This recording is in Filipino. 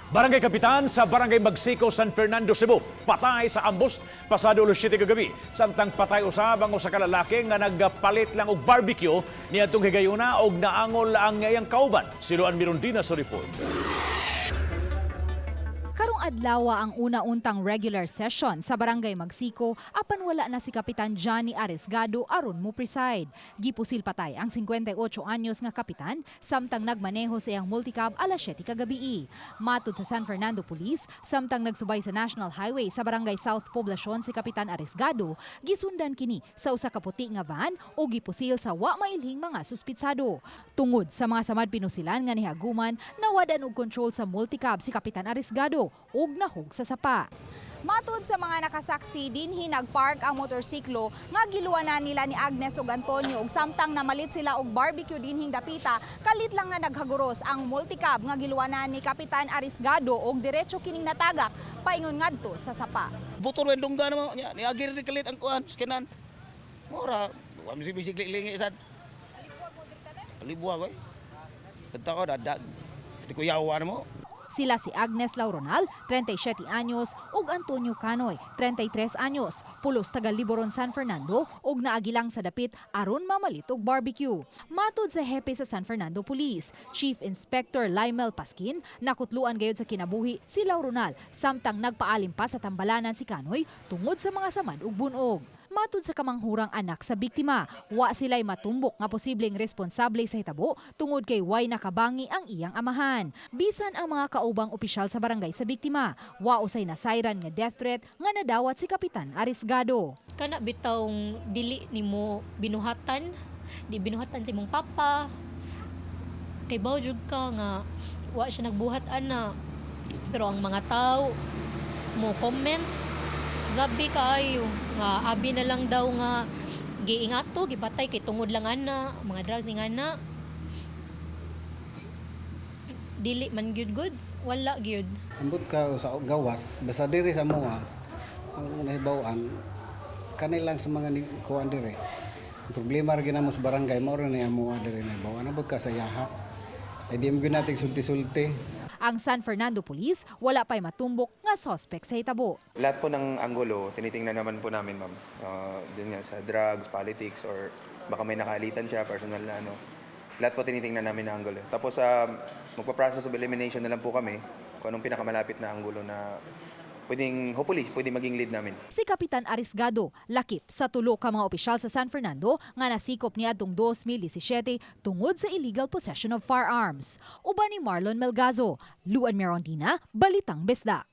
Barangay Kapitan sa Barangay Magsiko, San Fernando, Cebu. Patay sa ambos pasado alas 7 kagabi. Samtang patay usab ang usa ka lalaki nga nagpalit lang og barbecue niadtong higayuna og naangol ang iyang kauban. Siloan Mirondina sa report. Karong adlaw ang una-untang regular session sa Barangay Magsiko apan wala na si Kapitan Johnny Aresgado aron mo preside. Gipusil patay ang 58 anyos nga kapitan samtang nagmaneho sa iyang multicab alas 7 kagabi. Matud sa San Fernando Police, samtang nagsubay sa National Highway sa Barangay South Poblacion si Kapitan Aresgado, gisundan kini sa usa ka puti nga van o gipusil sa wa mailhing mga suspitsado. Tungod sa mga samad pinusilan nga nihaguman, nawadan og control sa multicab si Kapitan Aresgado ug nahog sa sapa. Matud sa mga nakasaksi, dinhi nagpark ang motorsiklo nga giluwanan nila ni Agnes ug Antonio ug samtang namalit sila og barbecue dinhing dapita, kalit lang nga naghaguros ang multicab nga giluwanan ni Kapitan Aresgado ug diretso kining natagak paingon ngadto sa sapa. Butor wen dungga naman nya ni agir ni kalit ang kuan skinan. Mora, wa mi bisikli lingi sad. Alibuag oy. Kanta ko dadag. Di ko yawan mo. Sila si Agnes Lauronal, 37 anyos, ug Antonio Canoy, 33 anyos, pulos taga Liboron, San Fernando, ug naagilang sa dapit aron mamalit og barbecue. Matud sa hepe sa San Fernando Police, Chief Inspector Lymel Paskin, nakutluan gayud sa kinabuhi si Lauronal, samtang nagpaalim pa sa tambalanan si Canoy tungod sa mga samad ug bunog. Matud sa kamanghurang anak sa biktima, wa sila'y matumbok nga posibleng responsable sa hitabo tungod kay way nakabangi ang iyang amahan. Bisan ang mga kaubang opisyal sa barangay sa biktima, wa usay nasayran nga death threat nga nadawat si Kapitan Aresgado. Kana bitawng dili nimo binuhatan, di binuhatan si mong papa. Kay bawjud ka nga wa siya nagbuhat ana. Pero ang mga tao mo comment grabe kaayo nga abi na lang daw nga giingato gipatay kay tungod lang ana mga drugs ning ana dili man gyud good wala gyud ambot ka sa gawas basta diri sa moa ang nahibaw-an kanilang sa mga kuan diri problema ra ginamo sa barangay mao ra ni amoa diri nahibaw-an ambot ka sa yaha ay di mo nating sulti-sulti. Ang San Fernando Police wala pa'y matumbok nga suspect sa hitabo. Lahat po ng anggulo, tinitingnan naman po namin, ma'am. Din nga sa drugs, politics, or baka may nakaalitan siya, personal na ano. Lahat po tinitingnan namin na anggulo. Tapos magpa-process of elimination na lang po kami kung anong pinakamalapit na anggulo na hopefully, pwedeng maging lead namin. Si Kapitan Aresgado, lakip sa tulo ka mga opisyal sa San Fernando nga nasikop niya atong 2017 tungod sa illegal possession of firearms. Uban ni Marlon Melgazo, Luan Mirondina, Balitang Besda.